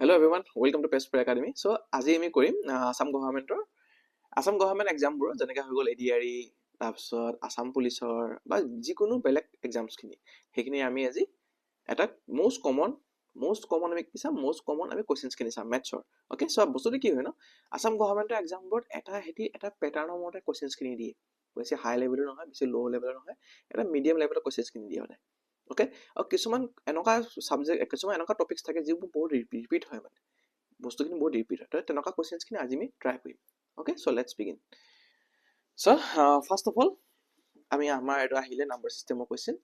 Hello everyone, welcome to Pest Spray Academy. So, আজি আমি কৰিম আসাম গভৰ্ণমেণ্ট এক্সামবোৰ যেনেকৈ হৈ গ'ল এডিআৰই তাৰপিছত আসাম পুলিচৰ বা যিকোনো বেলেগ এক্সামছখিনি সেইখিনি আমি আজি এটা মোষ্ট কমন আমি কি চাম মোষ্ট কমন আমি কোৱেশ্চনছখিনি চাম মেথছৰ অ'কে চ' বস্তুটো কি হয় ন আসাম গভৰ্ণমেণ্টৰ এক্সামবোৰত এটা পেটাৰ্ণৰ মতে কোৱেশ্চনছখিনি দিয়ে বেছি হাই লেভেলৰ নহয় বেছি ল' লেভেলৰ নহয় এটা মিডিয়াম লেভেলৰ কোৱেশ্চনছখিনি দিয়ে মানে অ'কে আৰু কিছুমান এনেকুৱা ছাবজেক্ট কিছুমান এনেকুৱা টপিকছ থাকে যিবোৰ বহুত ৰিপিট হয় মানে বস্তুখিনি বহুত ৰিপিট হয় তেনেকুৱা কোৱেশ্চনছখিনি আজি আমি ট্ৰাই কৰিম okay so' let's begin so' first of all আমি আমাৰ এইটো আহিলে নাম্বাৰ ছিষ্টেমৰ কুৱেশ্যন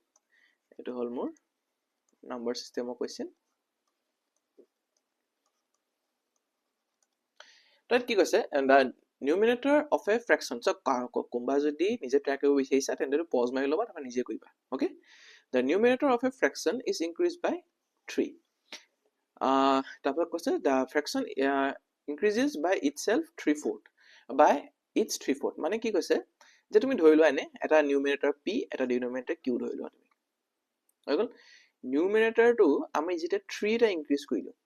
এইটো হ'ল মোৰ নাম্বাৰ ছিষ্টেমৰ কুৱেশ্যন তাত কি কৈছে the numerator of a fraction চ' কোনোবা যদি নিজে ট্ৰাই কৰিব বিচাৰিছা তেন্তে পজ মাৰি ল'বা তাৰপৰা নিজে কৰিবা okay the numerator of a fraction is increase by 3 তাৰপৰা কৈছে the fraction increases by itself 3/4 by its 3/4 মানে কি কৈছে যে তুমি ধৰি লোৱা এনে এটা নিউমিনেটৰ পি এটা ডিনমিনেটৰ কিউ ধৰি লোৱা তুমি হৈ গ'ল নিউমিনেটৰটো আমি যেতিয়া 3 এটা ইনক্ৰিজ কৰি দিওঁ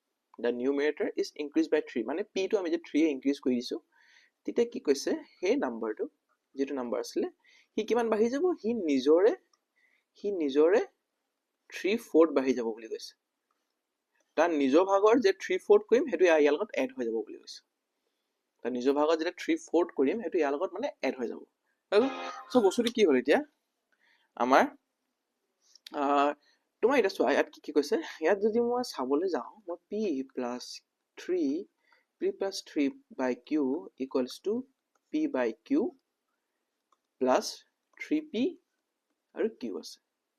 দ্য নিউমিনেটৰ ইজ ইনক্ৰিজ বাই 3 মানে পিটো আমি যে 3 ইনক্ৰিজ কৰি দিছোঁ তেতিয়া কি কৈছে সেই নাম্বাৰটো যিটো নাম্বাৰ আছিলে সি কিমান বাঢ়ি যাব সি নিজৰে 3/4 বাঢ়ি যাব বুলি কৈছে তাৰ নিজৰ ভাগৰ যে 3/4 কৰিম সেইটো ইয়াৰ লগত এড হৈ যাব বুলি কৈছে তাৰ নিজৰ ভাগত যেতিয়া 3/4 কৰিম সেইটো ইয়াৰ লগত মানে এড হৈ যাব সো বস্তুটো কি হ'ল এতিয়া আমাৰ তোমাৰ এটা চোৱা ইয়াত কি কৈছে ইয়াত যদি মই চাবলৈ যাওঁ মই p + 3 by q equals to p by q plus 3p আৰু q আছে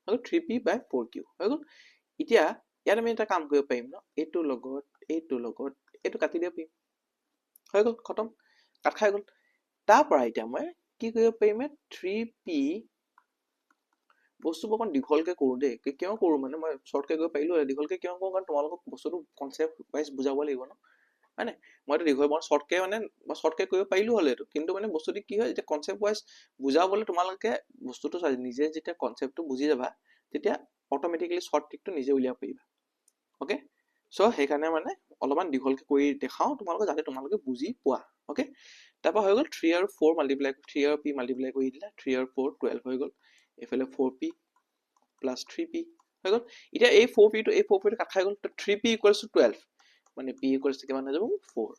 আৰু 3p by 4q হৈ গ'ল এতিয়া ইয়াত আমি এটা কাম কৰিব পাৰিম ন এইটো লগত এইটো কাটি দিব পাৰিম হৈ গ'ল খতম কাট খাই গ'ল তাৰ পৰা এতিয়া মই কি কৰিব পাৰিম 3p বস্তুবোৰ অকণ দীঘলকে কৰোঁ দেই কিয় কৰোঁ মানে মই শ্বৰ্টকে কৰিব পাৰিলোঁ দীঘলকে কিয় কৰোঁ কাৰণ তোমালোকক বস্তুটো কনচেপ্ট ৱাইজ বুজাব লাগিব ন হয় নাই মইতো দীঘল মই শ্বৰ্টকে কৰিব পাৰিলোঁ হ'লে এইটো কিন্তু মানে বস্তুটো কি হয় যেতিয়া কনচেপ্ট ৱাইজ বুজাবলৈ তোমালোকে বস্তুটো নিজে যেতিয়া কনচেপ্টটো বুজি যাবা তেতিয়া অট'মেটিকেলি শ্বৰ্ট ট্ৰিকটো নিজে উলিয়াব পাৰিবা অ'কে চ' সেইকাৰণে মানে অলপমান দীঘলকে কৰি দেখাওঁ তোমালোকে যাতে তোমালোকে বুজি পোৱা অ'কে তাৰপৰা হৈ গ'ল 3 আৰু 4 মাল্টিপ্লাই 3 আৰু p মাল্টিপ্লাই কৰি দিলা 3 আৰু 4 12 হৈ গ'ল এইফালে 4p plus 3p হৈ গ'ল এতিয়া এই 4p টো কাট খাই গ'ল 3p equals to 12 মানে p equals to কিমান হৈ যাব 4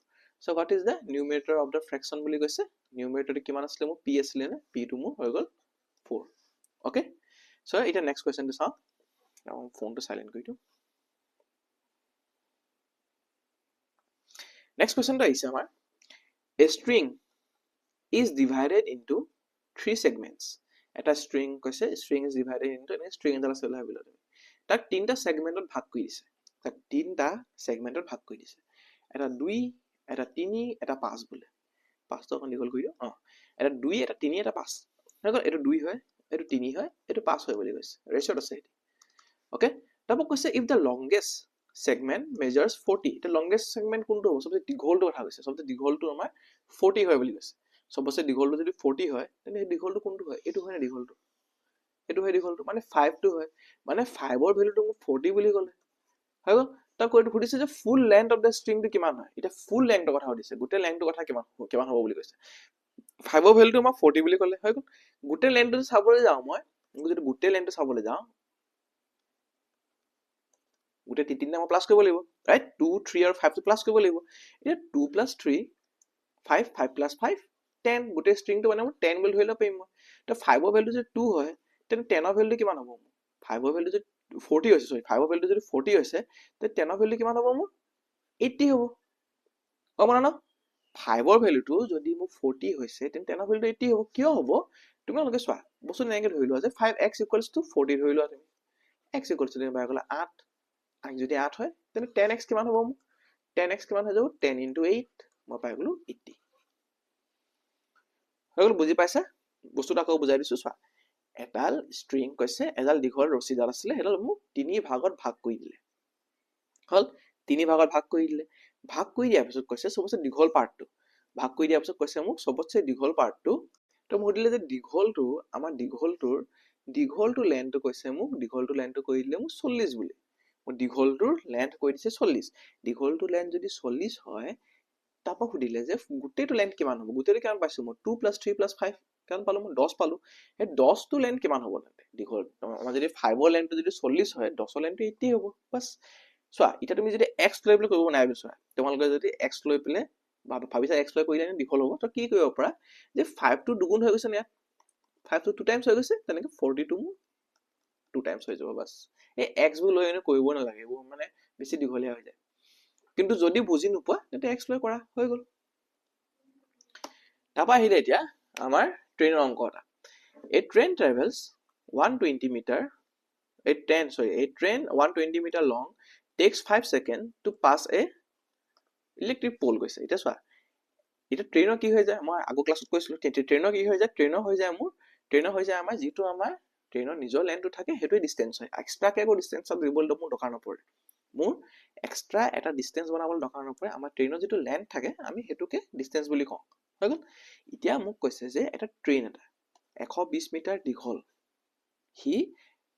so what is the numerator of the fraction বুলি কৈছে numerator কিমান আছিলে মোৰ p আছিলে নে p টো মোৰ হৈ গ'ল 4 okay so এটা next question টো চাওঁ ফোন টো সাইলেন্ট কৰি দিওঁ next question টো আহিছে আমাৰ a string is divided into 3 segments এটা string কৈছে string is divided into a string এটা আছে ওলাই বিলা তাক তিনটা সেগমেন্টত ভাগ কৰি দিছে এটা 2 এটা 3 এটা 5 বলে 5 টো অকন দীঘল কৰি দিও এটা 2 এটা 3 এটা 5 দেখো এটা 2 হয় এটা 3 হয় এটা 5 হয় বুলি কৈছে ৰেশিওত আছে ওকে তারপর কৈছে if the longest segment measures 40 the longest segment কোনটো হ'ব সবচে দীঘলটো কথা কৈছে সবচে দীঘলটো আমাৰ 40 হয় বুলি কৈছে সবচে দীঘলটো যদি 40 হয় তেনে দীঘলটো কোনটো হয় এটো হয় না দীঘলটো এটো হয় দীঘলটো মানে 5 টো হয় মানে 5 ৰ ভ্যালুটো 40 বুলি ক'লে হয় গ'ল তাক কৈটো সুধিছে যে full length of the string টো কিমান হয় এটা ফুল লেন্থৰ কথা সুধিছে গোটে লেন্থৰ কথা কিমান হ'ব বুলি কৈছে 5 ৰ ভ্যালুটো আমাৰ 40 বুলি ক'লে হয় গ'ল গোটে লেন্থটো চাবলৈ যাওঁ মই যদি গোটে লেন্থটো চাবলৈ যাওঁ গোটে তিনিটা মই প্লাস কৰিব লাগিব ৰাইট 2 3 আৰু 5 টো প্লাস কৰিব লাগিব এটা 2 + 3 5 5 + 5 10 গোটে স্ট্ৰিংটো মানে মই 10 বুলি ধৰি লব পাৰিম মই তো 5 ৰ ভ্যালু যদি 2 হয় তেনে 10 ৰ ভ্যালুটো কিমান হ'ব 5 ৰ ভ্যালু যদি 40 হৈছে সৰি 5 ৰ ভ্যালু যদি 40 হৈছে তে 10 ৰ ভ্যালু কিমান হ'ব মোৰ 80 হ'ব কমন না 5 ৰ ভ্যালুটো যদি মোৰ 40 হৈছে তেনে 10 ৰ ভ্যালুটো 80 হ'ব কিয় হ'ব তোমালোকে চোৱা বস্তু এনেকৈ ধৰি লোৱা যে 5x = 40 ধৰি লোৱা তুমি x = তুমি বাই গলা 8 যদি 8 হয় তেনে 10x কিমান হ'ব মোৰ 10x কিমান হৈ যাব 10 * 8 মই পাই গলো 80 হল বুজি পাইছা বস্তুটা আকৌ বুজাই দিছো চোৱা এডাল স্ট্ৰিং কৈছে এডাল দীঘল ৰছীডাল আছিলে হেডাল মোক তিনি ভাগত ভাগ কৰি দিলে হল তিনি ভাগত ভাগ কৰি দিয়াৰ পিছত কৈছে সবচে দীঘল পাৰ্টটো ভাগ কৰি দিয়াৰ পিছত কৈছে মোক সবচে দীঘল পাৰ্টটো তো মোক দিলে যে দীঘলটো আমাৰ দীঘলটোৰ লেন্থটো কৈছে মোক দীঘলটো লেন্থটো কৰি দিলে মোক 40 বুলি দীঘলটোৰ লেন্থ কৈ দিছে 40 দীঘলটোৰ লেন্থ যদি 40 হয় তাৰপৰা সুধিলে যে গোটেইটো লেন্থ কিমান হ'ব গোটেইটো কিমান পাইছো মই 2 + 3 + 5 কিমান পালো মই 10 পালো এই 10 টো লেন্থ কিমান হ'ব তাতে দীঘল আমাৰ যদি 5 ৰ লেন্থটো যদি 40 হয় 10 ৰ লেন্থটো 80 হ'ব বাস চোৱা এতিয়া তুমি যদি x লৈ পেলাই কৰিব নাই চোৱা তোমালোকে যদি x লৈ পেলাই ভাবিছা x লৈ কৰিলে দীঘল হ'ব তো কি কৰিব পাৰা যে 5 টো দুগুণ হৈ গৈছে নে 5 টো 2 টাইমছ হৈ গৈছে তেনেকে 42 2 টাইমছ হৈ যাব বাস এই x বোৰ লৈ এনে কৰিব নালাগে এইবোৰ মানে বেছি দীঘলীয়া হৈ যায় কিন্তু যদি বুজি নোপোৱা তেন্তে x লৈ কৰা হৈ গ'ল তাৰপা আহিলে এতিয়া আমাৰ ট্ৰেইনৰ অংক এটা a train travels 120 meter a train 120 meter long takes 5 seconds to pass a electric pole গৈছে এটা চোৱা এটা ট্ৰেইনৰ কি হৈ যায় মই আগৰ ক্লাছত কৈছিলো ট্ৰেইনৰ কি হৈ যায় ট্ৰেইনৰ হৈ যায় আমাৰ যিটো আমাৰ ট্ৰেইনৰ নিজৰ লেন্থটো থাকে হেতুই ডিসটেন্স হয় এক্সট্ৰাকে একো ডিসটেন্সত দিবলৈ মোৰ দৰকাৰ নপৰে মোৰ এক্সট্ৰা এটা ডিসটেন্স বনাবলৈ দৰকাৰ নপৰে আমাৰ ট্ৰেইনৰ যিটো লেন্থ থাকে আমি হেতুকে ডিসটেন্স বুলি কওঁ হৈ গ'ল এতিয়া মোক কৈছে যে এটা ট্ৰেইন এটা 120 মিটাৰ দীঘল হি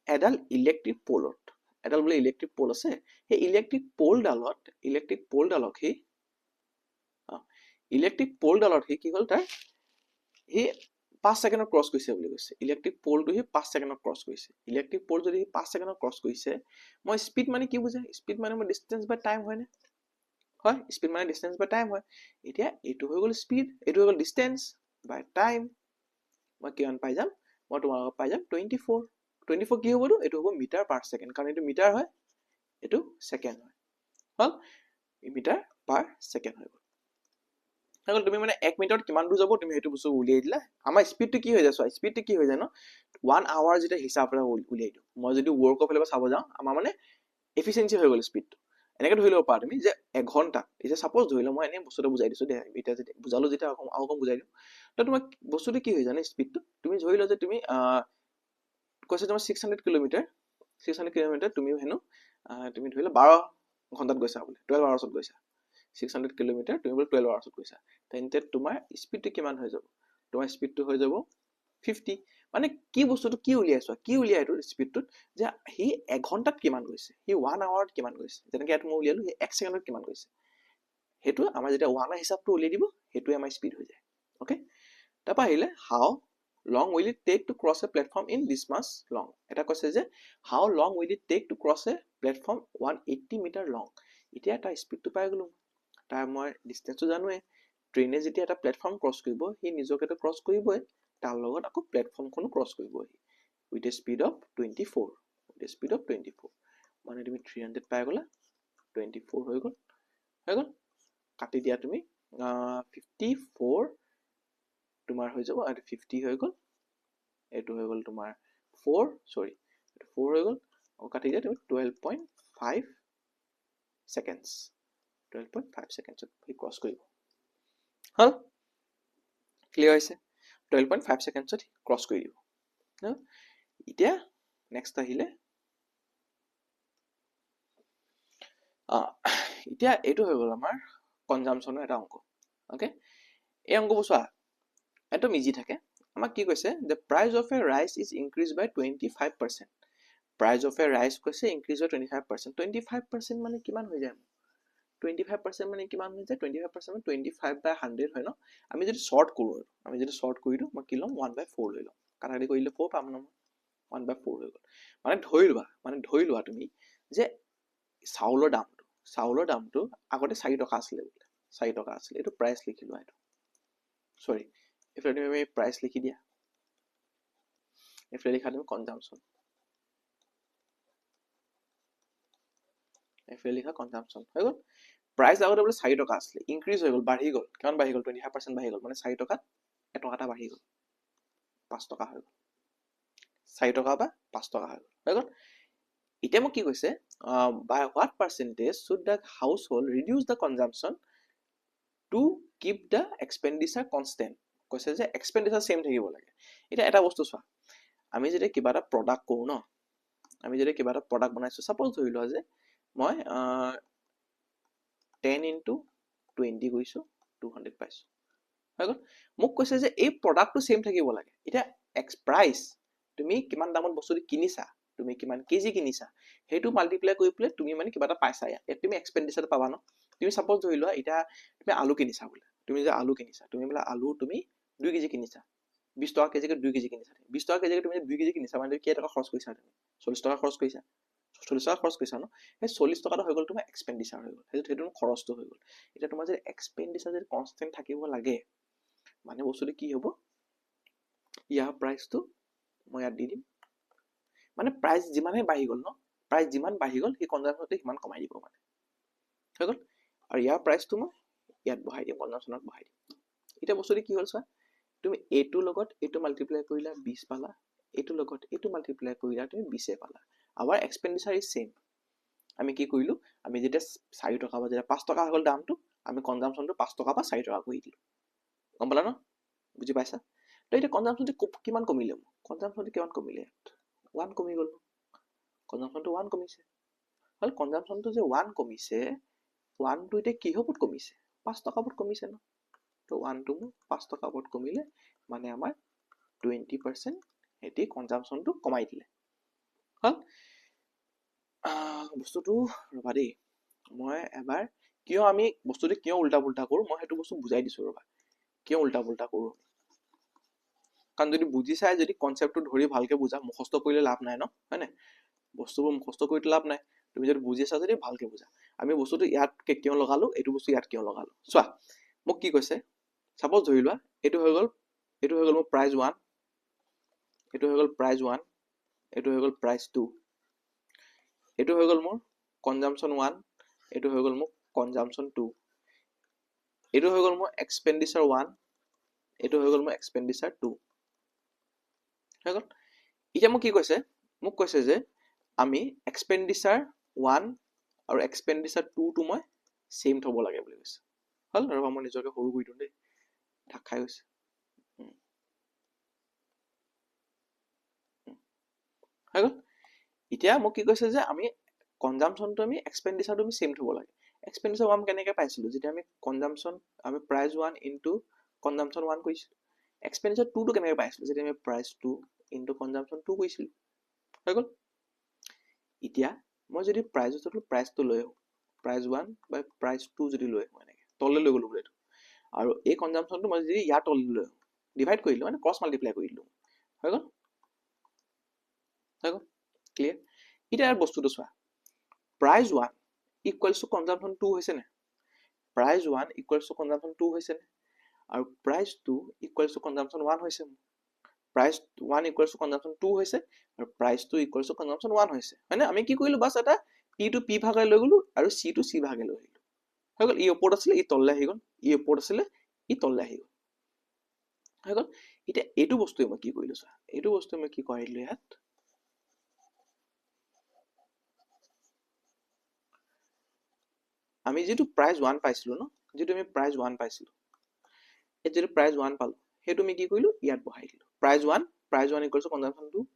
এডাল ইলেক্ট্ৰিক পোলত এডাল বোলে ইলেক্ট্ৰিক পোল আছে সেই ইলেক্ট্ৰিক পোলডালক হি ইলেক্ট্ৰিক পোলডালত হি কি হ'ল তাৰ হি 5 সেকেন্ডত ক্ৰস কৰিছে বুলি কৈছে ইলেক্ট্ৰিক পোলটো হি 5 সেকেন্ডত ক্ৰস কৰিছে ইলেক্ট্ৰিক পোল যদি 5 সেকেন্ডত ক্ৰস কৰিছে মই স্পিড মানে কি বুঝাই স্পিড মানে মই ডিসটেন্স বাই টাইম হয় নে হয় স্পিড মানে ডিসটেন্স বাই টাইম হয় এতিয়া এটো হৈ গ'ল স্পিড এটো হৈ গ'ল ডিসটেন্স বাই টাইম মই কিমান পাই যাম মই তোমালোকক পাই যাম 24 কি হ'ব এটো হ'ব মিটাৰ পাৰ সেকেন্ড কাৰণ এটো মিটাৰ হয় এটো সেকেন্ড হয় হল মিটাৰ পাৰ সেকেন্ড হৈ গ'ল হল তুমি মানে 1 মিনিটত কিমান দূৰ যাব তুমি হেতু বস্তু উলিয়াই দিলা আমাৰ স্পিডটো কি হৈ যায় সো স্পিডটো কি হৈ যায় ন 1 আৱাৰ যেটা হিচাপৰে উলিয়াই দিও মই যদি ওয়াৰ্ক অফ লেভেল চাব যাও আমাৰ মানে এফিচিয়েন্সি হৈ গ'ল স্পিডটো এনেকে ধৰি লব পাৰা তুমি যে 1 ঘন্টা এতিয়া সাপোজ ধৰি লও মই এনে বস্তুটো বুজাই দিছো দে এটা যদি বুজালো যেটা আকৌ বুজাই দিও তো তোমাক বস্তুটো কি হৈ জানে স্পিডটো তুমি ধৰি লও যে তুমি কৈছে তোমাৰ 600 কিলোমিটাৰ তুমি হেনো তুমি ধৰি লও 12 ঘন্টাত গৈছা বলে 12 আৱাৰ্ছত গৈছা 600 কিলোমিটাৰ তুমি বলে 12 আৱাৰ্ছত গৈছা তেন্তে তোমাৰ স্পিডটো কিমান হৈ যাব তোমাৰ স্পিডটো হৈ যাব 50 মানে কি বস্তুটো কি উলিয়াইছো কি উলিয়াইটো স্পিডটো যে হি 1 ঘন্টাত কিমান গৈছে হি 1 আৱাৰত কিমান গৈছে যেনেকৈ এটো মই উলিয়ালো হি 1 সেকেন্ডত কিমান গৈছে হেতু আমাৰ যেটা 1 এৰ হিসাবটো উলিয়াই দিব হেতুই আমাৰ স্পিড হৈ যায় ওকে তাৰপা আহিলে হাউ long will it take to cross a platform in this much long এটা কৈছে যে how long will it take to cross a platform 180 meter long এতিয়া এটা স্পিডটো পাই গলো তাৰ মই ডিসটেন্সটো জানোৱে ট্ৰেইনে যেতিয়া এটা প্ল্যাটফৰ্ম ক্ৰস কৰিব হি নিজকেটো ক্ৰস কৰিবই তাৰ লগত আকৌ প্ল্যাটফৰ্মখনো ক্ৰস কৰিবই with a speed of 24 মানে তুমি 300 পাই গলা 24 হৈ গল কাটি দিয়া তুমি 54 তোমাৰ হৈ যাব আৰু 50 হৈ গল এটো হৈ গল তোমাৰ 4 সৰি 4 হৈ গল আৰু কাটি দিয়া তুমি 12.5 সেকেন্ডস 12.5 সেকেন্ডছত হি ক্ৰস কৰিব হল ক্লিয়াৰ হৈছে 12.5 সেকেন্ডছত ক্ৰস কৰি দিব না এতিয়া নেক্সট আহিলে এতিয়া এটো হৈ গল আমাৰ কনজাম্পশনৰ এটা অংক ওকে এই অংকবোৰ চোৱা একদম ইজি থাকে আমাক কি কৈছে the price of a rice is increased by 25% price of a rice কৈছে increase by 25% 25% মানে কিমান হৈ যায় 25% মানে কিমান হৈ যায় 25% মানে 25 by 100 হয় ন আমি যদি শর্ট কৰো দিও মই কি লম 1/4 লৈ লম কাটাকাটি কৰিলে 4 পাম ন 1/4 হৈ গল মানে ধৰি লোৱা তুমি যে চাউলৰ দামটো আগতে 4 টকা আছিল বোলে 4 টকা আছিল এটো প্ৰাইস লিখি লোৱা এটো সৰি এফালে তুমি প্ৰাইস লিখি দিয়া এফালে লিখা তুমি কনজাম্পশন এফালে লিখা কনজাম্পশন হৈ গল প্ৰাইস আগতে বোলে 4 টকা আছিল ইনক্ৰিজ হৈ গল বাঢ়ি গল কিমান বাঢ়ি গল 25% বাঢ়ি গল মানে 4 টকাত 1 টকা বাঢ়ি গল 5 টকা হৈ গল 4 টকা বা 5 টকা হৈ গল এতিয়া মোক কি কৈছে by what percentage should the household reduce the consumption to keep the expenditure constant কৈছে যে expenditure same থাকিব লাগে এটা এটা বস্তু চোৱা আমি যদি কিবা এটা প্ৰডাক্ট কৰো ন আমি যদি কিবা এটা প্ৰডাক্ট বনাইছো সাপোজ ধৰি লোৱা যে মই 10 into 20 গৈছো 200 পাইছো হৈ গল মোক কৈছে যে এই প্ৰডাক্টটো সেম থাকিব লাগে এটা এক্স প্ৰাইস তুমি কিমান দামত বস্তুটো কিনিছা তুমি কিমান কেজি কিনিছা সেইটো মাল্টিপ্লাই কৰি পেলাই তুমি মানে কিবা এটা পাইছা ইয়াত তুমি এক্সপেন্ডিচাৰ পাবা ন তুমি সাপোজ ধৰি লোৱা এতিয়া তুমি আলু কিনিছা বোলে তুমি যে আলু কিনিছা তুমি বোলে আলু তুমি 2 কেজি কিনিছা 20 টকা কেজিকে 2 কেজি কিনিছা 20 টকা কেজিকে তুমি 2 কেজি কিনিছা মানে কেই টকা খৰচ কৰিছা তুমি 40 টকা খৰচ কৰিছা 40 টকা খৰচ কৰিছা ন সেই 40 টকাটো হৈ গ'ল তোমাৰ এক্সপেন্ডিচাৰ হৈ গ'ল সেইটো খৰচটো হৈ গ'ল এতিয়া তোমাৰ যে এক্সপেন্ডিচাৰ যে কনষ্টেন্ট থাকিব লাগে মানে বস্তুটো কি হ'ব ইয়াৰ প্ৰাইচটো মই ইয়াত দি দিম মানে প্ৰাইস যিমানে বাঢ়ি গ'ল ন প্ৰাইস যিমান বাঢ়ি গ'ল সেই কনজাম্পচনটো সিমান কমাই দিব মানে হৈ গ'ল আৰু ইয়াৰ প্ৰাইসটো মই ইয়াত বহাই দিম কনজাম্পচনত বহাই দিম এটা বস্তুটো কি হ'ল চোৱা তুমি এটো লগত এটো মাল্টিপ্লাই কৰিলা 20 পালা এটো লগত এটো মাল্টিপ্লাই কৰিলা তুমি 20 পালা আৱাৰ এক্সপেন্ডিচাৰ ইজ সেম আমি কি কৰিলো আমি যেটা 4 টকা বা যেটা 5 টকা হ'ল দামটো আমি কনজাম্পচনটো 5 টকা বা 4 টকা কৰি দিলো গম পালা ন বুজি পাইছা তো এটা কনজাম্পচনটো কিমান কমিলে কনজাম্পচনটো কিমান কমিলে 1 কমি গ'ল কনজাম্পচনটো 1 কমিছে হল কনজাম্পচনটো যে 1 কমিছে 1 টো এটা কিহত কমিছে 5 টকা পট কমিছে ন তো 1 টো 5 টকা পট কমিলে মানে আমাৰ 20% এটি কনজাম্পচনটো কমাই দিলে হল বস্তুটো ৰবা দেই মই এবাৰ কিয় আমি বস্তুটো কিয় উল্টা পুল্টা কৰো মই হেতু বস্তু বুজাই দিছো ৰবা কিয় উল্টা পুল্টা কৰো কাৰণ যদি বুজি চাই যদি কনসেপ্টটো ধৰি ভালকে বুজা মুখস্থ কৰিলে লাভ নাই ন হয় না বস্তুবোৰ মুখস্থ কৰিলে লাভ নাই তুমি যদি বুজিছা যদি ভালকে বুজা আমি বস্তুটো ইয়াত কিয় লগালো এটো বস্তু ইয়াত কিয় লগালো চোৱা মোক কি কৈছে সাপোজ ধৰি লোৱা এটো হৈ গ'ল মোৰ প্ৰাইস 1 এটো হৈ গ'ল প্ৰাইস 1 এটো হৈ গ'ল প্ৰাইস 2 এটো হৈ গ'ল মোৰ কনজাম্পচন 1 এটো হৈ গ'ল মোৰ কনজাম্পচন 2 এটো হৈ গ'ল মোৰ এক্সপেন্ডিচাৰ 1 এটো হৈ গ'ল মোৰ এক্সপেন্ডিচাৰ 2 হৈ গ'ল এতিয়া মোক কি কৈছে মোক কৈছে যে আমি এক্সপেন্ডিচাৰ 1 আৰু এক্সপেন্ডিচাৰ 2 টো মই সেম থব লাগে বুলি কৈছে হল ৰবা মই নিজকে সৰু কৰি দিও দেই ঢাক খাই গৈছে হৈ গ'ল এতিয়া মোক কি কৈছে যে আমি কনজাম্পচনটো আমি এক্সপেন্ডিচাৰটো আমি সেম থব লাগে এক্সপেন্ডিচাৰ 1 কেনেকৈ পাইছিলো যেতিয়া আমি কনজাম্পচন আমি প্ৰাইস 1 ইনটু কনজাম্পচন 1 কৰিছিলো এক্সপেন্ডিচাৰ 2 টো কেনেকৈ পাইছিলো যেতিয়া আমি প্ৰাইস 2 ইনটু কনজাম্পচন 2 কৰিছিলো হৈ গ'ল এতিয়া মই যদি প্ৰাইসটো লৈ প্ৰাইস 1 বাই প্ৰাইস 2 যদি লৈ এনেকৈ তললৈ লৈ গলো বোলে আৰু এই কনজাম্পচনটো মই যদি ইয়াত তললৈ লৈ ডিভাইড কৰিলো মানে ক্ৰছ মাল্টিপ্লাই কৰিলো হৈ গ'ল ক্লিয়াৰ এটা বস্তুটো চোৱা প্ৰাইস 1 ইকুৱেলস টু কনজাম্পচন 2 হৈছে নে প্ৰাইস 1 ইকুৱেলস টু কনজাম্পচন 2 হৈছে নে আৰু প্ৰাইস 2 ইকুৱেলস টু কনজাম্পচন 1 হৈছে প্ৰাইস 1 ইকুৱেলস টু কনজাম্পচন 2 হৈছে আৰু প্ৰাইস 2 ইকুৱেলস টু কনজাম্পচন 1 হৈছে মানে আমি কি কৰিলো বাস এটা p টু p ভাগে লৈ গলো আৰু c টু c ভাগে লৈ আহিলো হৈ গ'ল ই ওপৰত আছিল ই তললৈ আহি গ'ল ই ওপৰত আছিল ই তললৈ আহি গ'ল হৈ গ'ল এতিয়া এইটো বস্তুৱে মই কি কৰিলো চোৱা এইটো বস্তু মই কি কৰিলো ইয়াত আমি যেটো প্ৰাইস 1 পাইছিলো ন যেটো আমি প্ৰাইস 1 পাইছিলো এই যেটো প্ৰাইস 1 পালো হেতু আমি কি কৰিলো ইয়াত বহাই দিলো প্ৰাইস 1 ইকুৱেলস টু কনজাম্পচন 2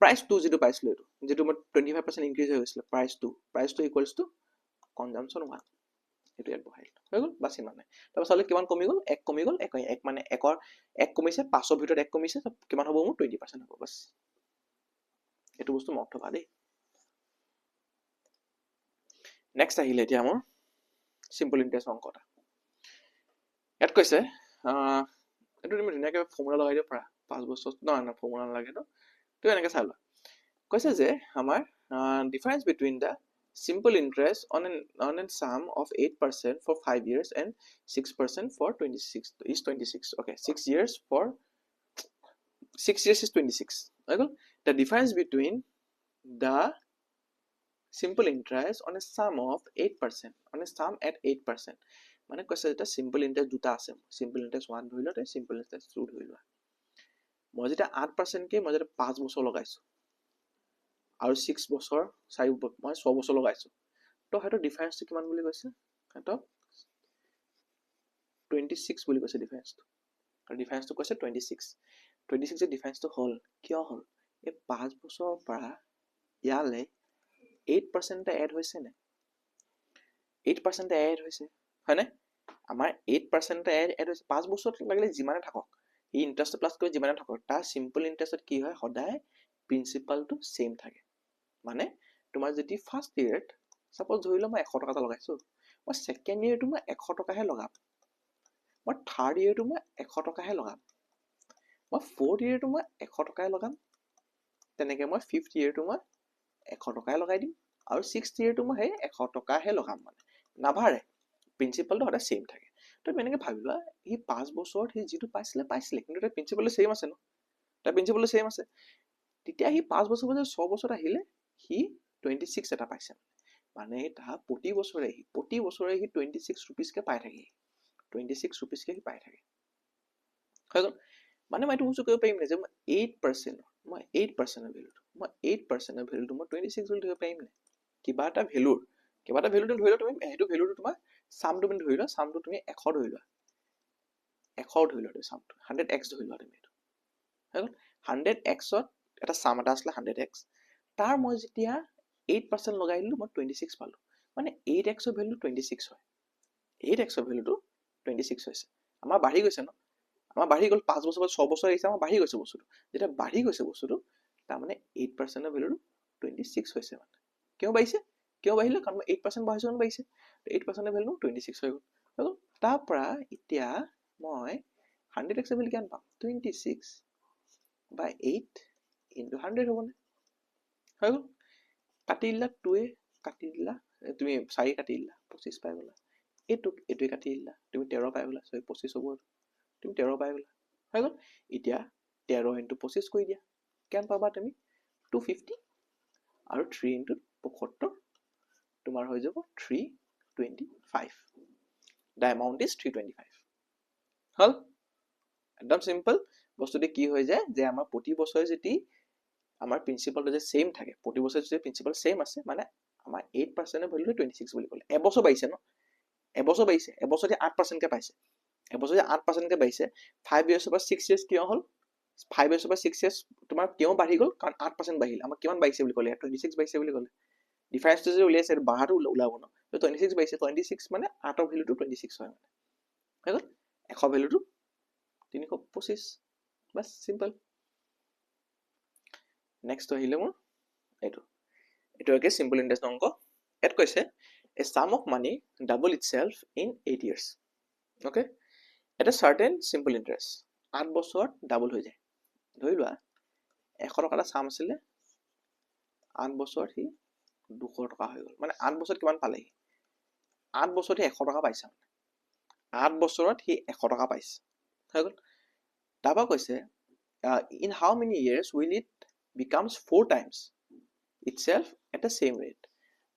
প্ৰাইস 2 যেটো পাইছিলো এটো যেটো মই 25% ইনক্ৰিজ হৈ গৈছিল প্ৰাইস 2 ইকুৱেলস টু কনজাম্পচন 1 এটো ইয়াত বহাই দিলো হৈ গ'ল বাস ইমান নাই তাৰ পাছলে কিমান কমি গ'ল 1 কমি গ'ল 1 মানে 1 কমিছে 5 ৰ ভিতৰত 1 কমিছে কিমান হ'ব মোৰ 20% হ'ব বাস এটো বস্তু মনত থবা দেই নেক্সট আহিলে এতিয়া মোৰ সিম্পল ইন্টাৰেষ্ট অংকটা ইয়াত কৈছে এটো তুমি ধুনীয়াকৈ ফৰ্মুলা লগাই দিব পাৰা 5 বছৰ না ফৰ্মুলা নালাগে তো তো এনেকৈ চাই লোৱা কৈছে যে আমাৰ difference between da simple interest on a sum of 8% for 5 years and 6% for 26 okay 6 years for 6 years is 26 okay the difference between the simple interest on a sum of 8% on a sum at 8% মানে কৈছে এটা simple interest দুটা আছে simple interest 1 ধৰি লতে simple interest 2 ধৰি লোৱা মই যেটা 8% কে মই যেটা 5 বছৰ লগাইছো আৰু 6 বছৰ 4 মই 6 বছৰ লগাইছো তো হেটো ডিফাৰেন্সটো কিমান বুলি কৈছে হেটো 26 বুলি কৈছে ডিফাৰেন্সটো আৰু ডিফাৰেন্সটো কৈছে 26 এৰ ডিফাৰেন্সটো হল কিয় হল এই 5 বছৰৰ পৰা ইয়ালে 8% এড হৈছে নে 8% এড হৈছে হয়নে আমাৰ 8% এড হৈছে 5 বছৰ লাগিলে যিমানে থাকক এই ইন্টাৰেষ্ট প্লাস কৰি যিমানে থাকক তা সিম্পল ইন্টাৰেষ্টত কি হয় সদায় p প্ৰিন্সিপালটো সেম থাকে মানে তোমাৰ যদি ফাৰ্ষ্ট ইয়েৰত সাপোজ ধৰি লও মই 100 টকা এটা লগাইছো মই সেকেন্ড ইয়েৰটো মই 100 টকাহে লগাম মই থাৰ্ড ইয়েৰটো মই 100 টকাহে লগাম মই ফোৰ্থ ইয়েৰটো মই 100 টকাহে লগাম তেনেকে মই ফিফথ ইয়েৰটো মই 100 টকাহে লগাই দিম আৰু ছিক্সথ ইয়েৰটো মই 100 টকাহে লগাম মানে নাভাৰে প্ৰিন্সিপালটো সদায় সেম থাকে তো এনেকে ভাবিবা হি 5 বছৰত হি যেটো পাইছিলে কিন্তু তাৰ প্ৰিন্সিপালটো সেম আছে ন তাৰ প্ৰিন্সিপালটো সেম আছে তেতিয়া হি 5 বছৰ বছৰ 6 বছৰ আহিলে হি 26 এটা পাইছে মানে তা প্ৰতি বছৰে হি 26 रुपीस কে পাই থাকে 26 रुपीस কে পাই থাকে হয় মানে মই এইটো কৰিব পাৰিম যে 8% মই 8% ভ্যালু মই 8% ভ্যালুটো মই 26 বুলি ধৰিব পাৰিম নে কিবা এটা ভ্যালুটো ধৰি লও তুমি সেইটো ভ্যালুটো তোমাৰ সামটো তুমি ধৰি লোৱা সামটো তুমি 100 ধৰি লোৱা 100 ধৰি লোৱা সামটো 100x ধৰি লোৱা তুমি হয় 100x ত এটা সাম এটা আসলে 100x তাৰ মই যেতিয়া 8% লগাই দিলো মই 26 পালো মানে 8x ৰ ভ্যালু 26 হয় 8x ৰ ভ্যালুটো 26 হৈছে আমাৰ বাঢ়ি গৈছে ন আমাৰ বাঢ়ি গল 5 বছৰ 6 বছৰ আহিছে আমাৰ বাঢ়ি গৈছে বস্তুটো যেটা বাঢ়ি গৈছে বস্তুটো তাৰ মানে 8% ৰ ভ্যালুটো 26 হৈছে মানে কিয় বাঢ়িলে কাৰণ 8% বঢ়াইছো ন বাঢ়িছে 8% ৰ ভ্যালু 26 হৈ গল তাৰ পৰা এতিয়া মই 100x ৰ ভ্যালু কিমান পাম 26 by 8 into 100 হ'ব নে হৈ গল কাটি দিলা 2 কাটি দিলা তুমি 4 কাটি দিলা 25 পাই গলা এটো কাটি দিলা তুমি 13 পাই গলা সো 25 হ'ব তুমি 13 পাই গলা হৈ গল এতিয়া 13 into 25 কৰি দিয়া কিমান পাবা তুমি 250 আৰু 3 into 75 তোমাৰ হৈ যাব 325 the amount is 325 হল একদম সিম্পল বস্তুটো কি হৈ যায় যে আমাৰ প্ৰতি বছৰে যদি আমাৰ প্ৰিন্সিপালটো যে সেম থাকে প্ৰতি বছৰে যে প্ৰিন্সিপাল সেম আছে মানে আমাৰ 8% ভ্যালু 26 বুলি ক'লে এবছৰ পাইছে ন এবছৰ 8% কে পাইছে এবছৰ 8% কে পাইছে 5 years পৰা 6 years কিয় হল 5 years পৰা 6 years তোমাৰ কিয় বাঢ়ি গল কাৰণ 8% বাঢ়িল আমাৰ কিমান বাঢ়িছে বুলি ক'লে 26 বাঢ়িছে বুলি ক'লে ডিফাৰেন্সটো যে উলিয়াইছে বাহাটো ওলাব ন 26 বাঢ়িছে 26 মানে 8 ৰ ভ্যালুটো 26 হয় মানে হৈ গল 100 ভ্যালুটো 325 বাস সিম্পল নেক্সট আহিলে মোৰ এটো একে সিম্পল ইন্টারেস্ট অঙ্ক এট কৈছে a sum of money double itself in 8 years okay at a certain simple interest 8 বছৰত ডাবল হৈ যায় ধৰি লোৱা 100 টকা সাম আছিল 8 বছৰত হি 200 টকা হৈ গল মানে 8 বছৰত কিমান পালে 8 বছৰত 100 টকা পাইছে 8 বছৰত হি 100 টকা পাইছে হৈ গল তাবা কৈছে in how many years will it becomes 4 times itself at the same rate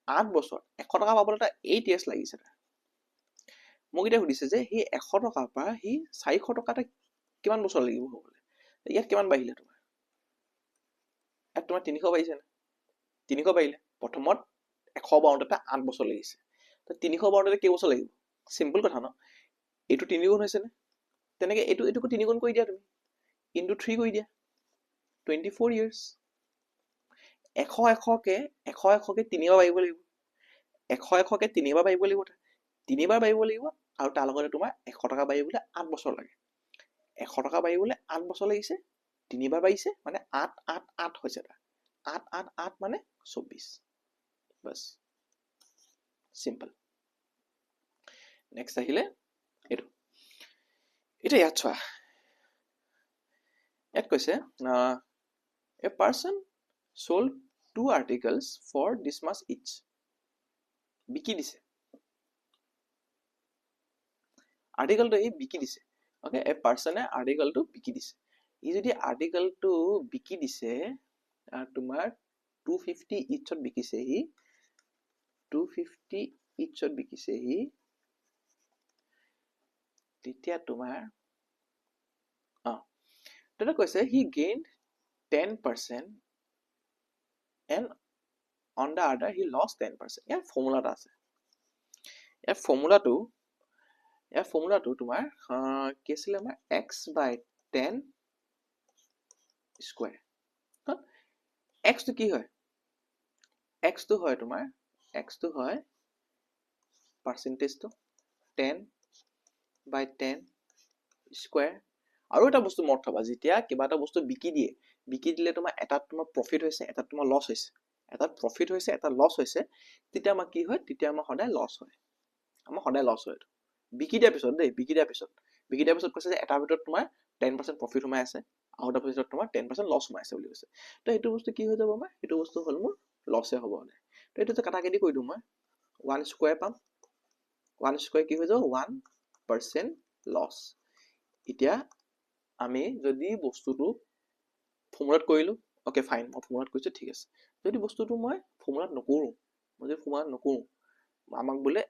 8 বছৰ 100 টকা পাবলৈ তা 8 years লাগিছে মোক এটা সুধিছে যে হি 100 টকা পৰা হি 400 টকাটা কিমান বছৰ লাগিব হ'বলে ইয়াত কিমান বাঢ়িলে তোমাৰ ইয়াত তোমাৰ 300 বাঢ়িছে না 300 বাঢ়িলে প্ৰথমত 152টা 8 বছৰ লাগিছে তো 352টা কেই বছৰ লাগিব সিম্পল কথা ন এটো 3 গুণ হৈছে না তেনেকে এটোকো 3 গুণ কৰি দিয়া তুমি into 3 কৰি দিয়া 24 years 100 কে 3 বাৰ বাঢ়িব লাগিব 100 কে 3 বাৰ বাঢ়িব লাগিব 3 বাৰ বাঢ়িব লাগিব আৰু তাৰ লগতে তোমাৰ 100 টকা বাঢ়িবলৈ 8 বছৰ লাগে 100 টকা বাঢ়িবলৈ 8 বছৰ লাগিছে 3 বাৰ বাঢ়িছে মানে 8 8 8 হৈছে এটা 8 8 8 মানে 24 বাস সিম্পল নেক্সট আহিলে এটো এটা ইয়াত চোৱা ইয়াত কৈছে a person sold 2 articles for this much each বিকি দিছে আৰ্টিকেলটো এই বিকি দিছে ওকে এ পাৰসনে আৰ্টিকেলটো বিকি দিছে ই যদি আৰ্টিকেলটো বিকি দিছে তোমাৰ 250 ইচত বিকিছে হি 250 ইচত বিকিছে হি তেতিয়া তোমাৰ তেনে কৈছে হি gained 10% and on the other he lost 10% ইয়াৰ ফৰ্মুলাটা আছে ইয়াৰ ফৰ্মুলাটো তোমাৰ কি আছিল আমাৰ x by 10 স্কয়াৰ x টো কি হয় x টো হয় তোমাৰ x টো হয় পাৰ্সেন্টেজ টো 10 by 10 স্কয়াৰ আৰু এটা বস্তু মনত থবা, যেতিয়া কিবা এটা বস্তু বিকি দিলে তোমাৰ এটাত তোমাৰ প্ৰফিট হৈছে, এটাত তোমাৰ লছ হৈছে, এটাত প্ৰফিট হৈছে, এটা লছ হৈছে, তেতিয়া আমাৰ কি হয়, তেতিয়া আমাৰ সদায় লছ হয়, আমাৰ সদায় লছ হয়। বিকি দিয়াৰ পিছত দেই, বিকি দিয়াৰ পিছত কৈছে যে এটাৰ ভিতৰত তোমাৰ 10% প্ৰফিট সোমাই আছে, আৰু এটাৰ ভিতৰত তোমাৰ 10% লছ সোমাই আছে বুলি কৈছে। তো এইটো বস্তু কি হৈ যাব আমাৰ, এইটো বস্তু হ'ল মোৰ লছে হ'ব মানে। তো এইটো কাটাকাটি কৰি দিওঁ মই, 1 স্কুৱেৰ পাম, 1 স্কুৱেৰ কি হৈ যাব 1% লছ। এতিয়া আমি যদি বস্তুটো ফৰ্মুলাত কৰিলো, অ'কে ফাইন, মই ফৰ্মুলাত কৰিছো, ঠিক আছে। যদি বস্তুটো মই ফৰ্মুলাত নকৰো, আমাক বোলে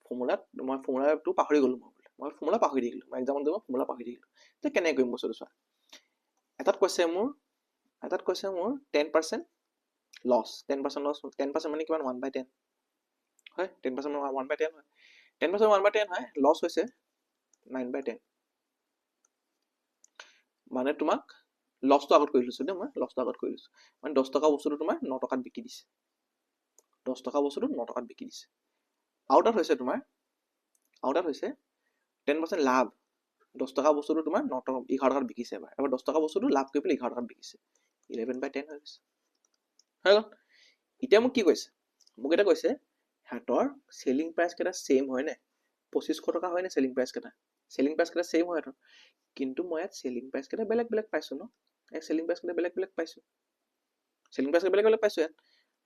ফৰ্মুলাটো পাহৰি গলো, মই ফৰ্মুলা পাহৰি থাকিলো, মই এক্সামত গৈ ফৰ্মুলা পাহৰি থাকিলো, তো কেনেকৈ কৰিম বস্তুটো চোৱা। এটাত কৈছে মোৰ 10% লছ, 10% লছ, 10% মানে কিমান 1/10 হয়, 10% 1/10 হয়, 10% 1/10 হয়, লছ হৈছে 9/10, মানে তোমাক লছটো আগত কৰি লৈছো দেই, মই লছটো আগত কৰি লৈছো, মানে 10 টকা বস্তুটো তোমাৰ 9 টকাত বিকি দিছে, 10 টকা বস্তুটো 9 টকাত বিকি দিছে। আৰু তাত হৈছে 10% লাভ, 10 টকা বস্তুটো তোমাৰ 11 টকাত বিকিছে, এবাৰ 10 টকা বস্তুটো লাভ কৰি পেলাই 11 টকাত বিকিছে, 11/10 হৈ গৈছে, হৈ গ'ল। এতিয়া মোক কি কৈছে, মোক এটা কৈছে সিহঁতৰ চেলিং প্ৰাইচ কেইটা সেম হয় নে, 2500 টকা হয় নে চেলিং প্ৰাইচ কেইটা, সেম হয় সিহঁতৰ, কিন্তু মই ইয়াত চেলিং প্ৰাইচ কেইটা বেলেগ বেলেগ পাইছো ন, চেলিং প্ৰাইচ কেইটা বেলেগ বেলেগ পাইছো, ইয়াত।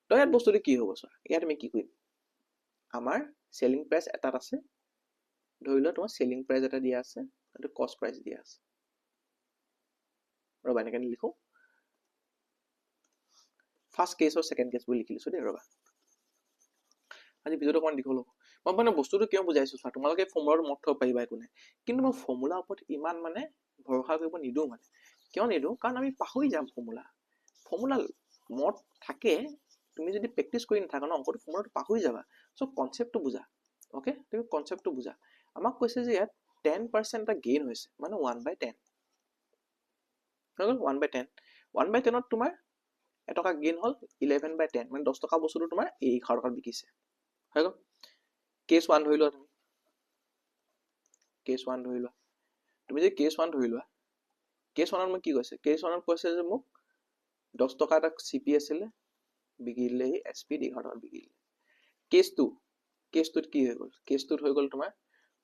তো ইয়াত বস্তুটো কি হ'ব চোৱা, ইয়াত আমি কি কৰিম, আমাৰ চেলিং প্ৰাইচ এটাত আছে, ধৰি লোৱা তোমাৰ চেলিং প্ৰাইচ এটা দিয়া আছে, এইটো কষ্ট প্ৰাইচ দিয়া আছে, ৰবা এনেকৈ লিখো, ফাৰ্ষ্ট কেছ আৰু ছেকেণ্ড কেছ বুলি লিখি লৈছো দেই, ৰবা। আজি ভিডিঅ'টো অকণমান দীঘল হ'ব, মই মানে বস্তুটো কিয় বুজাইছো চোৱা, তোমালোকে ফৰ্মুলাটো মনত থব পাৰিবা একো নাই, কিন্তু মই ফৰ্মুলাৰ ওপৰত ইমান মানে ভৰসা কৰিব নিদিওঁ, মানে কিয় নিদিওঁ, কাৰণ আমি পাহৰি যাম ফৰ্মুলা মনত থাকে, তুমি যদি প্ৰেক্টিচ কৰি নাথাকা ন অংকটো, ফৰ্মুলাটো পাহৰি যাবা, চ' কনচেপ্টটো বুজা, অ'কে, তুমি কনচেপ্টটো বুজা। আমাক কৈছে যে ইয়াত 10% এটা গেইন হৈছে, মানে 1/10 হৈ গ'ল, 1/10, 1/10ত তোমাৰ এটকা গেইন হ'ল 11/10, মানে 10 টকা বস্তুটো তোমাৰ 11 টকাত বিকিছে, হৈ গ'ল। কেছ 1 ধৰি লোৱা, তুমি যদি কেছ 1 ধৰি লোৱা, কেছ 1ত মোক কি কৈছে, কেছ 1ত কৈছে যে মোক 10 টকা এটা চিপি আছিলে, বিকি দিলে সি এছপিত 11 টকাত বিকি দিলে। কেছটোত কি হৈ গ'ল, কেছটোত হৈ গ'ল তোমাৰ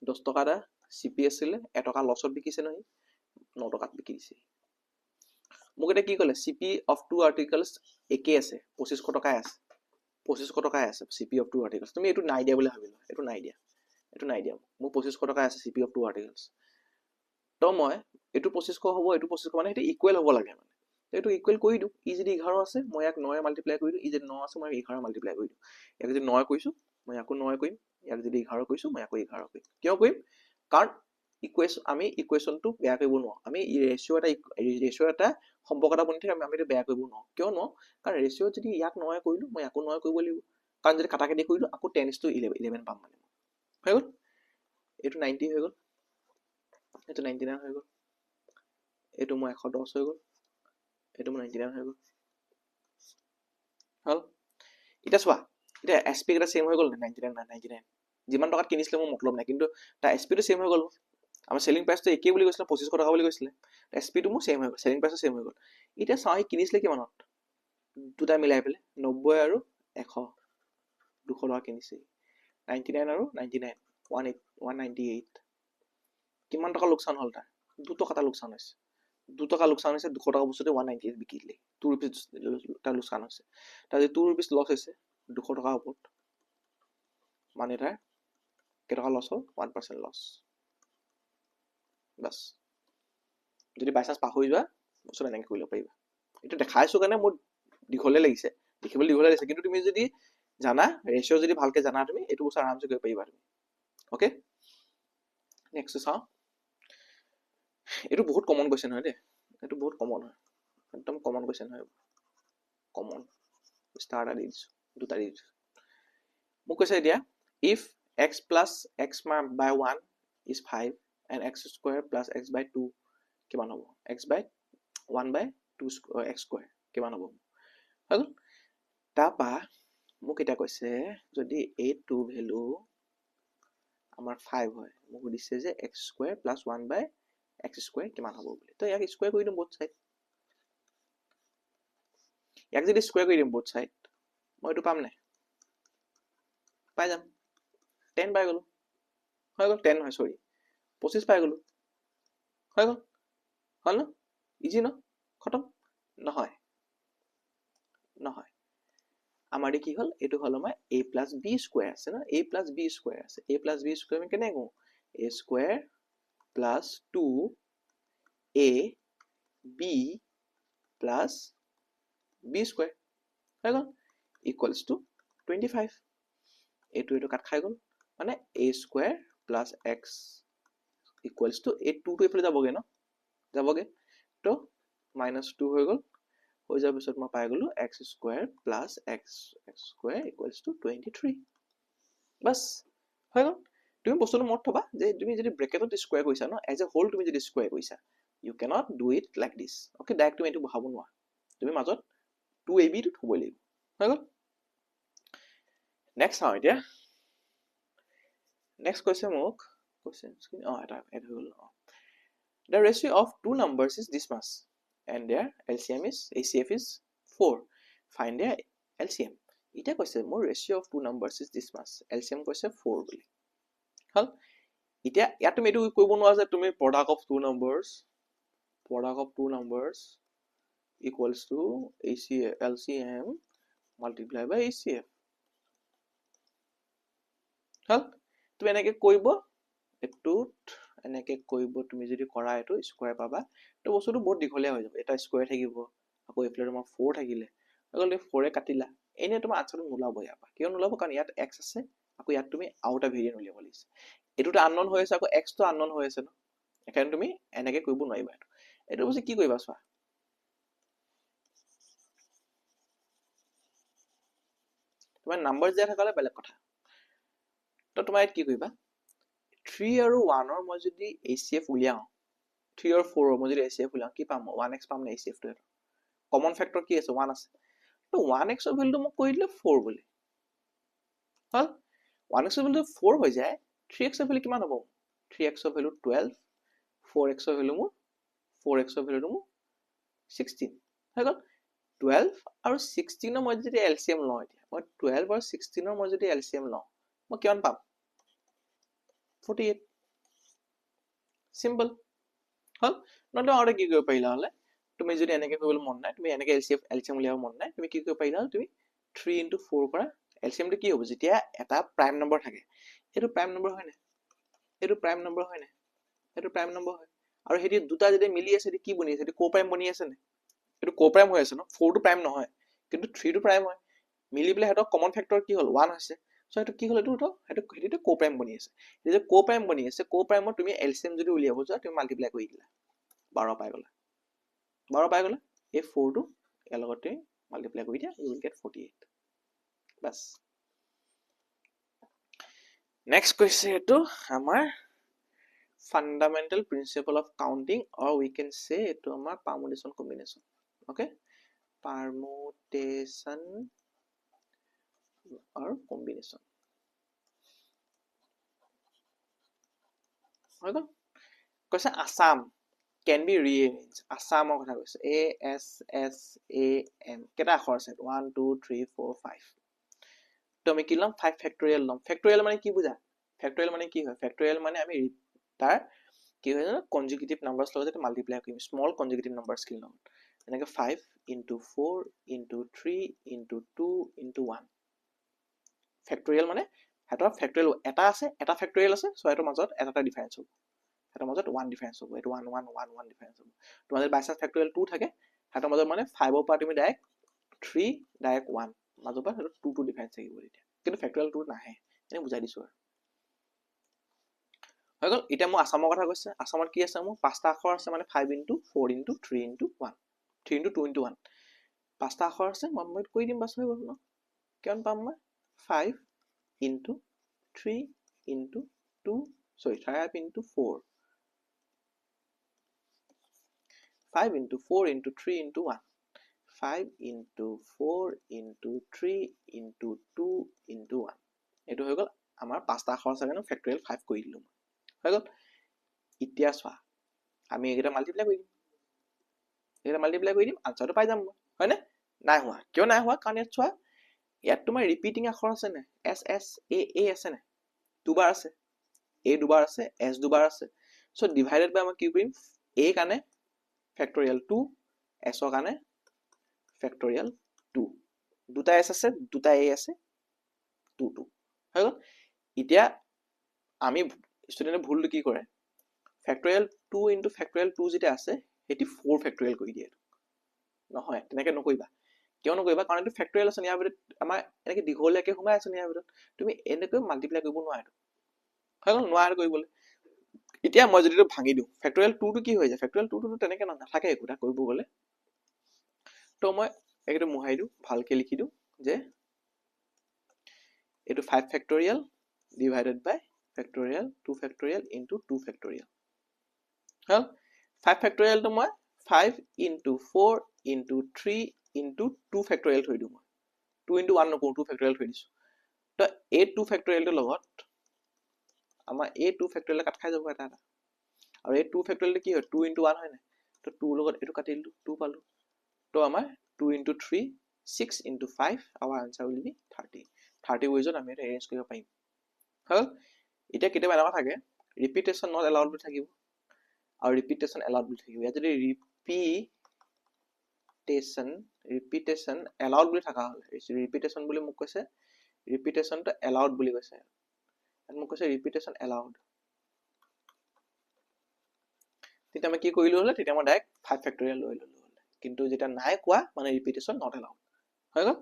10 টকা এটা চিপি আছিলে, এটকা লছত বিকিছে নহয়, 9 টকাত বিকি দিছে। মোক এতিয়া কি ক'লে, চিপি অফ টু আৰ্টিকলছ একেই আছে, 2500 টকাই আছে, চিপি অফ টু আৰ্টিকলছ, তুমি এইটো নাই দিয়া বুলি ভাবিলা, এইটো নাই দিয়া, মোক 2500 টকা আছে চিপি অফ টু আৰ্টিকলছ, তো মই এইটো 2500 হ'ব, এইটো 2500, মানে সেইটো ইকুৱেল হ'ব লাগে, মানে এইটো ইকুৱেল কৰি দিওঁ, ই যদি 11 আছে মই ইয়াক 9 মাল্টিপ্লাই কৰি দিওঁ, ই যদি 9 আছে মই 11 মাল্টিপ্লাই কৰি দিওঁ, ইয়াক যদি 9 কৰিছো মই আকৌ 9 কৰিম, ইয়াক যদি 11 কৰিছো মই আকৌ 11 কৰিম, কিয় কৰিম, কাৰণ আমি ইকুৱেশ্যনটো বেয়া কৰিব নোৱাৰো, আমি ৰেচিঅ' এটা সম্পৰ্ক এটা বনি থাকে, আমি এইটো বেয়া কৰিব নোৱাৰো, কিয় নোৱাৰো, কাৰণ ৰেচিঅ'ত যদি ইয়াক 9 কৰিলো মই আকৌ 9 কৰিব লাগিব, কাৰণ যদি কাটাকাটি কৰিলো আকৌ 10:11 পাম, মানে হৈ গ'ল, এইটো 90 হৈ গ'ল, এইটো 99 হৈ গ'ল, এইটো মোৰ 110 হৈ গ'ল, এইটো মোৰ 99 হৈ গ'ল, হ'ল। এতিয়া চোৱা, এতিয়া এছপি কেইটা ছেম হৈ গ'ল, 99, যিমান টকাত কিনিছিলে মোৰ মতলব নাই, কিন্তু তাৰ এছপিটো ছেম হৈ গ'ল, আমাৰ চেলিং প্ৰাইচটো একেই বুলি কৈছিলে, 2500 টকা বুলি কৈছিলে, এছপিটো মোৰ ছেম হৈ গ'ল, চেলিং প্ৰাইচটো ছেম হৈ গ'ল। এতিয়া চাওঁ সি কিনিছিলে কিমানত, দুটা মিলাই পেলাই 90 আৰু 100, 200 টকা কিনিছে, 99 আৰু 99, 198, কিমান টকা লোকচান হ'ল তাৰ, 2 টকা এটা লোকচান হৈছে, 2 টকা লোকচান হৈছে, 200 টকা বস্তুতে 198 বিকি দিলে, 2 ৰুপিজ তাৰ লোকচান হৈছে, তাৰ যদি 2 ৰুপিজ লছ হৈছে 200 টকাৰ ওপৰত, মানে তাৰ কেইটকা লছ হ'ল, 1% লছ, বাছ। যদি বাই চান্স পাহৰি যোৱা বস্তুটো এনেকৈ কৰিব পাৰিবা, এইটো দেখাইছো কাৰণে মোৰ দীঘলে লাগিছে, দেখিবলৈ দীঘলে লাগিছে, কিন্তু তুমি যদি জানা, ৰেচিঅ' যদি ভালকে জানা, তুমি এইটো বস্তু আৰামছে কৰিব পাৰিবা তুমি, অ'কে। নেক্সট চাওঁ, এইটো বহুত কমন কুৱেশ্যন হয় দেই, এইটো বহুত কমন হয়, একদম কমন কুৱেশ্যন হয়, কমন, ষ্টাৰ এটা দি দিছো, দুটা দি দিছো, মোক কৈছে এতিয়া, if x plus x by 1 is 5 and x square plus x by 2 কিমান হ'ব, x by 1 by 2 x square কিমান হ'ব, হৈ গ'ল। তাৰপা মোক এতিয়া কৈছে যদি এইটো ভেলু আমাৰ 5 হয়, মোক সুধিছে যে x square plus 1 by x square কিমান হ'ব বুলি তো ইয়াক স্কয়াৰ কৰি দিম বোথ সাইড ইয়াক যদি স্কয়াৰ কৰি দিম বোথ সাইড মই এটো পাম নাই পাই যাম 10 পাই গলো হৈ গল 10 হয় সৰি 25 পাই গলো হৈ গল হল না ইজি ন খতম নহয় নহয় আমাৰ কি হল এটো হল আমাৰ a + b স্কয়াৰ আছে না a + b স্কয়াৰ আছে a + b স্কয়াৰ আমি কেনে কও a square plus 2 a b plus b square হৈ গল equals to 25 এটো কাট খাই গল মানে a square plus x equals to a 2 to এফালে যাবগে ন যাবগে তো -2 হৈ গল হৈ যোৱাৰ পিছত মই পাই গলো x square plus x square equals to 23 বাস হৈ গল তুমি বস্তুটো মত থবা যে তুমি যদি ব্ৰেকেটত স্কয়াৰ কৰিছা ন এজ এ হোল তুমি যদি স্কয়াৰ কৰিছা you cannot do it like this okay direct তুমি এটো বহাব নোৱাৰা তুমি মাজত 2ab টো থব লাগিব হৈ গল নেক্সট চাও এতিয়া নেক্সট কৈছে মোক কোৱেশ্চন এটা হৈ গল the ratio of two numbers is this much and their LCM is ACF is 4 find their LCM এটা কৈছে মোৰ ratio of two numbers is this much LCM কৈছে 4 বুলি হল এতিয়া ইয়াত তুমি এটো কৰিব নোৱাৰা যে তুমি product of two numbers equals to LCM multiplied by ACF হল তুমি এনেকে কৰিব এটুত এনেকে কৰিব তুমি যদি কৰা এটো স্কয়াৰ পাবা তো বস্তুটো বহুত দীঘলীয়া হৈ যাব এটা স্কয়াৰ থাকিব আকৌ এফালে তোমাৰ 4 থাকিলে আগল 4 এ কাটিলা এনে তোমাৰ আনসাৰটো নোলাব ইয়াপা কিয় নোলাব কাৰণ ইয়াত x আছে আকৌ ইয়াত তুমি আউট ভেৰিয়েন্ট উলিয়াব লাগিছে এটোটা আননোন হৈ আছে আকৌ x তো আননোন হৈ আছে ন এখানে তুমি এনেকে কৰিব নোৱাৰিবা এটো বস্তু কি কৰিবা চোৱা তোমাৰ নাম্বাৰ দিয়া থাকালে বেলেগ কথা তো তোমাৰ কি কৰিবা 3 আৰু 1 ৰ মই যদি ACF উলিয়াও 3 আৰু 4 ৰ মই যদি ACF উলিয়াও কি পাম 1x পাম না ACF টো কমন ফ্যাক্টৰ কি আছে 1 আছে তো 1x ৰ ভ্যালুটো মোক কৈ দিলে 4 বুলি হল 1x ৰ ভ্যালু 4 হৈ যায় 3x ৰ ভ্যালু কিমান হ'ব 3x ৰ ভ্যালু 12 4x ৰ ভ্যালু মোৰ 4x ৰ ভ্যালু মোৰ 16 হৈ গল 12 আৰু 16 ৰ মই যদি LCM লওঁ এতিয়া মই 12 আৰু 16 ৰ মই যদি LCM লওঁ মই কিমান পাম 48 simple হল নহলে আৰু কি কৰিব পাৰিলা হলে তুমি যদি এনেকে কৰিবলৈ মন নাই তুমি এনেকে LCM উলিয়াব মন নাই তুমি কি কৰিব পাৰিলা তুমি 3 into 4 কৰা LCM টো কি হ'ব যেতিয়া এটা প্ৰাইম নম্বৰ থাকে এটো প্ৰাইম নম্বৰ হয় না এটো প্ৰাইম নম্বৰ হয় না এটো প্ৰাইম নম্বৰ হয় আৰু হেতি দুটা যদি মিলি আছে কি বনি আছে এটো কো প্ৰাইম বনি আছে না এটো কো প্ৰাইম হৈ আছে ন 4 টো প্ৰাইম নহয় কিন্তু 3 টো প্ৰাইম হয় মিলি বলে হেতক কমন ফ্যাক্টৰ কি হল 1 আছে সো এটো কি হল এটো কো প্ৰাইম বনি আছে যে কো প্ৰাইম বনি আছে কো প্ৰাইমত তুমি LCM যদি উলিয়াব যোৱা তুমি মাল্টিপ্লাই কৰি দিলা 12 পাই গলা এই 4 টো এৰ লগতে মাল্টিপ্লাই কৰি দিয়া you will get 48 বাস নেক্সট কৈছে এটো আমাৰ fundamental principle of counting or we can say এটো আমাৰ permutation combination okay permutation or combination হৈ গল কৈছে আসাম can be rearranged আসামৰ কথা কৈছে A S S A M কেটা আখৰ আছে 1 2 3 4 5 তো আমি কি লম 5 ফ্যাক্টৰিয়েল লম ফ্যাক্টৰিয়েল মানে কি বুঝা ফ্যাক্টৰিয়েল মানে কি হয় ফ্যাক্টৰিয়েল মানে আমি তাৰ কি হয় জানো কনজুগেটিভ নাম্বাৰছ লগত মাল্টিপ্লাই কৰিম স্মল কনজুগেটিভ নাম্বাৰছ কি লম এনেকে 5 into 4 into 3 into 2 into 1 ফ্যাক্টৰিয়েল মানে এটা ফ্যাক্টৰিয়েল এটা আছে এটা ফ্যাক্টৰিয়েল আছে সো এটাৰ মাজত এটা ডিফাৰেন্স হ'ব এটাৰ মাজত 1 ডিফাৰেন্স হ'ব এটো 1 1 1 1 ডিফাৰেন্স হ'ব তোমাদেৰ বাইচান্স ফ্যাক্টৰিয়েল 2 থাকে এটাৰ মাজত মানে 5 ৰ পৰা তুমি ডাইৰেক্ট 3 ডাইৰেক্ট 1 মাজৰ পৰা 2 2 ডিফাৰেন্স থাকিব এতিয়া কিন্তু ফ্যাক্টৰিয়েল 2 নাহে এনে বুজাই দিছো আৰু হৈ গল এটা মই আসামৰ কথা কৈছে আসামত কি আছে মোৰ পাঁচটা আখৰ আছে মানে 5 into 4 into 3 into 1 3 into 2 into 1 পাঁচটা আখৰ আছে মই কৈ দিম বাস হৈ গল ন কিমান পাম মই 5 into 3 into 2 sorry 5 into 4 5 into 4 into 3 into 1 5 into 4 into 3 into 2 into 1 এটো হৈ গল আমাৰ পাঁচটা আখৰ আছে কাৰণে ফ্যাক্টৰিয়েল 5 কৰি দিলো হৈ গল এতিয়া চোৱা আমি এইকেইটা মাল্টিপ্লাই কৰি দিম আনচাৰটো পাই যাম মই হয়নে নাই হোৱা কিয় নাই হোৱা কাৰণ ইয়াত চোৱা ইয়াত তোমাৰ ৰিপিটিং আখৰ আছে নে এছ এছ এ আছে নে দুবাৰ আছে এ দুবাৰ আছে এছ দুবাৰ আছে চ' ডিভাইডেড বাই মই কি কৰিম এ কাৰণে ফেক্টৰিয়েল 2 এছৰ কাৰণে ফেক্টৰিয়েল 2 দুটা এছ আছে দুটা এ আছে 2 2 হৈ গ'ল এতিয়া আমি ষ্টুডেণ্টে ভুলটো কি কৰে ফেক্টৰিয়েল 2 ইনটু ফেক্টৰিয়েল 2 যেটা আছে এটি 4 ফেক্টৰিয়েল কৰি দিয়ে নহয় তেনেকে নকৰিবা কিয় নকৰিবা কাৰণ এইটো ফেক্টৰিয়েল আছে ইয়াৰ ভিতৰত আমাৰ এনেকে দীঘলীয়াকে সোমাই আছে ইয়াৰ ভিতৰত তুমি এনেকৈ মাল্টিপ্লাই কৰিব নোৱাৰা হৈ গ'ল নোৱাৰা কৰিবলৈ এতিয়া মই যদি ভাঙি দিওঁ ফেক্টৰিয়েল 2 টো কি হৈ যায় ফেক্টৰিয়েল 2 টো তেনেকে নাথাকে একোটা কৰিব গ'লে তো মই এইটো মুহাই দিওঁ ভালকে লিখি দিওঁ যে এইটো 5 ফেক্টৰিয়েল ডিভাইডেড বাই ফেক্টৰিয়েল 2 ফেক্টৰিয়েল ইনটু 2 ফেক্টৰিয়েল হল 5 ফেক্টৰিয়েল তো মই 5 ইনটু 4 ইনটু 3 ইনটু 2 ফেক্টৰিয়েল থৈ দিওঁ মই 2 ইনটু 1 নকৰো 2 ফেক্টৰিয়েল থৈ দিছো তো এই 2 ফেক্টৰিয়েলটোৰ লগত আমাৰ এই 2 ফেক্টৰিয়েল কাট খাই যাব এটা আৰু এই 2 ফেক্টৰিয়েল কি হয় 2 ইনটু 1 হয় না তো 2 লগত এটো কাটি দিলো 2 পালো তো আমাৰ 2 into 3 6 into 5 our answer will be 30 ওয়েজত আমি এটা এৰেঞ্জ কৰিব পাৰিম হল এটা কেতিয়াবা এনেকুৱা থাকে ৰিপিটেশন নট এলাউড বুলি থাকিব আৰু ৰিপিটেশন এলাউড বুলি থাকিব ইয়াত যদি ৰিপিটেশন এলাউড বুলি থাকা হলে ৰিপিটেশন বুলি মোক কৈছে ৰিপিটেশনটো এলাউড বুলি কৈছে আৰু মোক কৈছে ৰিপিটেশন এলাউড তেতিয়া আমি কি কৰিলো হলে তেতিয়া মই ডাইৰেক্ট 5 ফেক্টৰিয়েল লৈ ললো কিন্তু যেটা নাই কোৱা মানে ৰিপিটেশন নট এলাউড হৈ গ'ল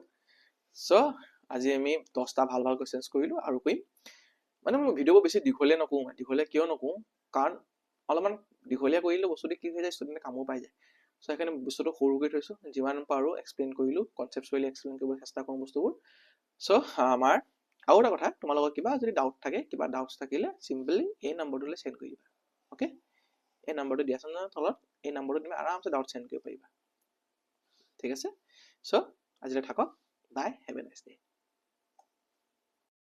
সো আজি আমি 10টা ভাল ভাল কোৱেশ্চনছ কৰিলো আৰু কইম মানে মই ভিডিওবোৰ বেছি দীঘলীয়া নকৰো দীঘলীয়া কিয় নকৰো কাৰণ অলপমান দীঘলীয়া কৰিলে বস্তুটো কি হৈ যায় ষ্টুডেণ্টে কামো পাই যায় সো সেইকাৰণে বস্তুটো সৰুকৈ থৈছো যিমান পাৰো এক্সপ্লেইন কৰিলো কনসেপচুৱেলি এক্সপ্লেইন কৰিব চেষ্টা কৰোঁ বস্তুবোৰ সো আমাৰ আৰু এটা কথা তোমালোকৰ কিবা যদি ডাউট থাকে কিবা ডাউটছ থাকিলে সিম্পলি এই নম্বৰটোলৈ সেন্ড কৰিবা ওকে এই নম্বৰটো দিয়াছ না তলত এই নম্বৰটো তুমি আৰামসে ডাউট সেন্ড কৰিব পাৰিবা ঠিক আছে সো আজিলৈ থাকক বাই হেভ এ নাইস ডে